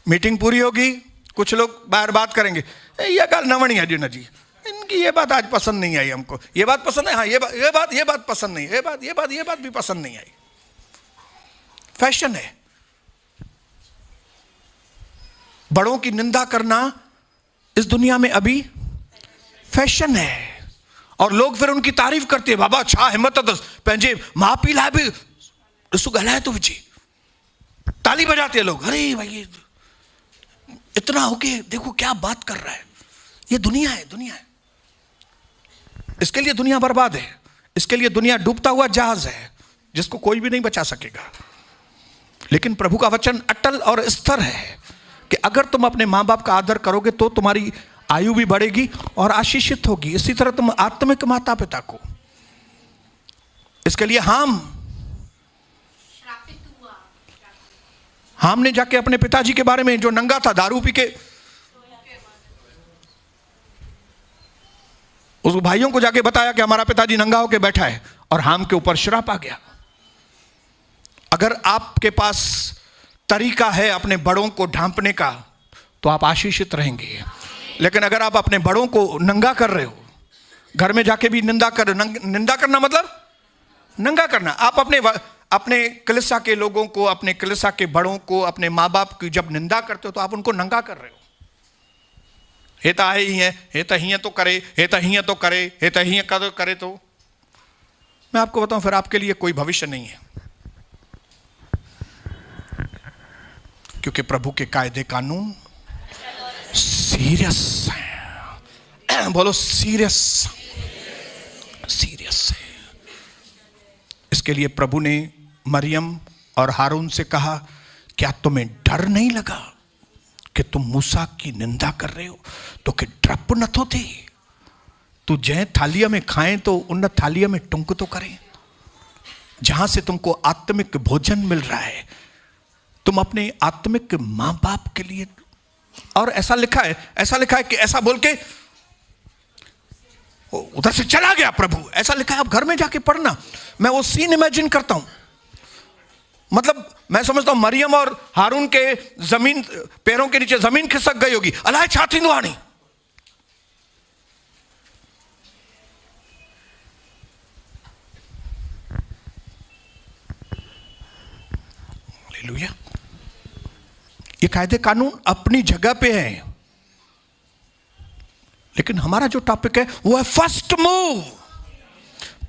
मीटिंग पूरी होगी, कुछ लोग बाहर बात करेंगे, ये गल नवणी है जी ना जी, इनकी ये बात आज पसंद नहीं आई हमको, ये बात पसंद है, हाँ ये बात पसंद नहीं, ये बात भी पसंद नहीं आई। फैशन है। बड़ों की निंदा करना इस दुनिया में अभी फैशन है। और लोग फिर उनकी तारीफ करते हैं, बाबा छा हिम्मत दस पंहिंजे माँ पीउ लाइ बि ॾिसो ॻाल्हाए तो विझे, ताली बजाते हैं लोग, अरे भाई इतना हो के देखो क्या बात कर रहा है। ये दुनिया है, दुनिया है। इसके लिए दुनिया बर्बाद है, इसके लिए दुनिया डूबता हुआ जहाज है जिसको कोई भी नहीं बचा सकेगा। लेकिन प्रभु का वचन अटल और स्थिर है कि अगर तुम अपने माँ बाप का आदर करोगे तो तुम्हारी आयु भी बढ़ेगी और आशीषित होगी। इसी तरह तुम आत्मिक माता पिता को, इसके लिए हाम ने जाके अपने पिताजी के बारे में, जो नंगा था दारू पी के, उस भाइयों को जाके बताया कि हमारा पिताजी नंगा होके बैठा है, और हाम के ऊपर श्राप आ गया। अगर आपके पास तरीका है अपने बड़ों को ढांपने का तो आप आशीषित रहेंगे। लेकिन अगर आप अपने बड़ों को नंगा कर रहे हो, घर में जाके भी निंदा कर, निंदा करना मतलब नंगा करना। आप अपने कलीसिया के लोगों को, अपने कलीसिया के बड़ों को, अपने माँ बाप की जब निंदा करते हो तो आप उनको नंगा कर रहे हो। हे तो ही है, हे तो हियां तो करे, हे तो हियां तो करे, हे तो हियां करे। तो मैं आपको बताऊं, फिर आपके लिए कोई भविष्य नहीं है, क्योंकि प्रभु के कायदे कानून सीरियस है। बोलो सीरियस, सीरियस है। इसके लिए प्रभु ने मरियम और हारून से कहा, क्या तुम्हें डर नहीं लगा कि तुम मूसा की निंदा कर रहे हो? तो कि डरप न तो थे, तू जै थालिया में खाएं तो उन थालिया में टुंक तो करें, जहां से तुमको आत्मिक भोजन मिल रहा है, तुम अपने आत्मिक मां बाप के लिए। और ऐसा लिखा है कि ऐसा बोल के उधर से चला गया प्रभु, ऐसा लिखा है। आप घर में जाके पढ़ना, मैं वो सीन इमेजिन करता हूं। मतलब मैं समझता हूं मरियम और हारून के जमीन पैरों के नीचे जमीन खिसक गई होगी। अलाए छा थींदो हाणे, हालेलुया। ये कायदे कानून अपनी जगह पे हैं, लेकिन हमारा जो टॉपिक है वो है फर्स्ट मूव,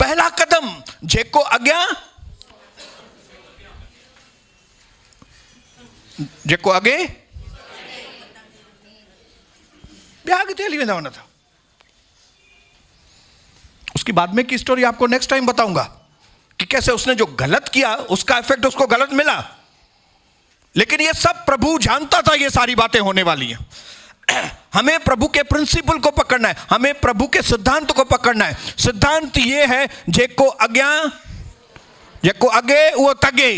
पहला कदम। जेको अग्या, जेको आगे हली वेंदा वञा था। उसकी बाद में की स्टोरी आपको नेक्स्ट टाइम बताऊंगा कि कैसे उसने जो गलत किया उसका इफेक्ट उसको गलत मिला। लेकिन ये सब प्रभु जानता था ये सारी बातें होने वाली हैं। हमें प्रभु के प्रिंसिपल को पकड़ना है, हमें प्रभु के सिद्धांत को पकड़ना है। सिद्धांत ये है, जेको अग्या, जेको अगे वो तगे।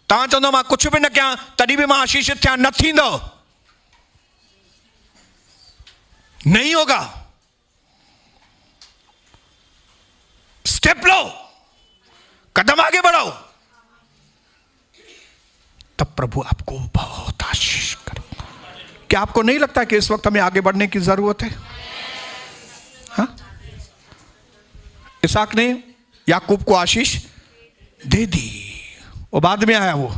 तव्हां चवंदो मां कुछ भी न कयां तॾहिं बि मां आशीषित थियां, न थींदो, नहीं होगा। स्टेप लो, कदम आगे बढ़ाओ, तब प्रभु आपको बहुत आशीष करेगा। क्या आपको नहीं लगता कि इस वक्त हमें आगे बढ़ने की जरूरत है? हाँ? इसहाक ने याकूब को आशीष दे दी, वो बाद में आया। वो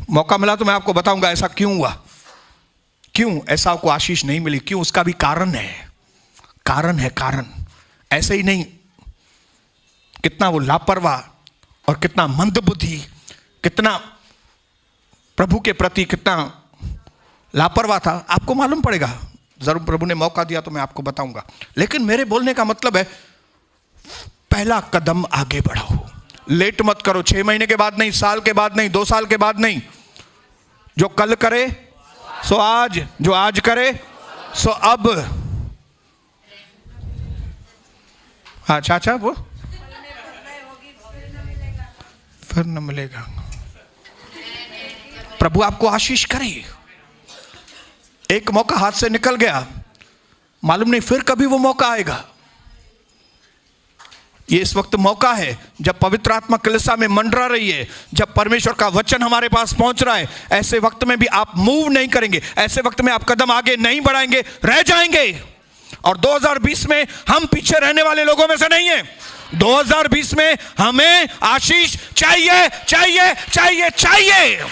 मौका मिला तो मैं आपको बताऊंगा ऐसा क्यों हुआ, क्यों ऐसा को आशीष नहीं मिली, क्यों, उसका भी कारण है। कारण ऐसे ही नहीं, कितना वो लापरवाह और कितना मंदबुद्धि, कितना प्रभु के प्रति कितना लापरवाह था, आपको मालूम पड़ेगा। जरूर प्रभु ने मौका दिया तो मैं आपको बताऊंगा। लेकिन मेरे बोलने का मतलब है, पहला कदम आगे बढ़ाओ, लेट मत करो। 6 महीने के बाद नहीं, साल के बाद नहीं, 2 साल के बाद नहीं। जो कल करे सो आज, जो आज करे सो अब। अच्छा वो फिर न मिलेगा। प्रभु आपको आशीष करे। एक मौका हाथ से निकल गया, मालूम नहीं फिर कभी वो मौका आएगा। ये इस वक्त मौका है जब पवित्र आत्मा कलीसिया में मंडरा रही है, जब परमेश्वर का वचन हमारे पास पहुंच रहा है। ऐसे वक्त में भी आप मूव नहीं करेंगे, ऐसे वक्त में आप कदम आगे नहीं बढ़ाएंगे, रह जाएंगे। और 2020 में हम पीछे रहने वाले लोगों में से नहीं है। 2020 में हमें आशीष चाहिए, चाहिए, चाहिए, चाहिए।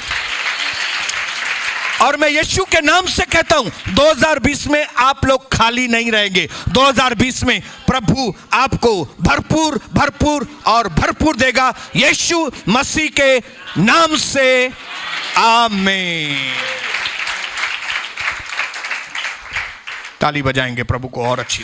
और मैं यीशु के नाम से कहता हूं, 2020 में आप लोग खाली नहीं रहेंगे। 2020 में प्रभु आपको भरपूर भरपूर और भरपूर देगा, यीशु मसीह के नाम से, आमीन। ताली बजाएंगे प्रभु को और अच्छी।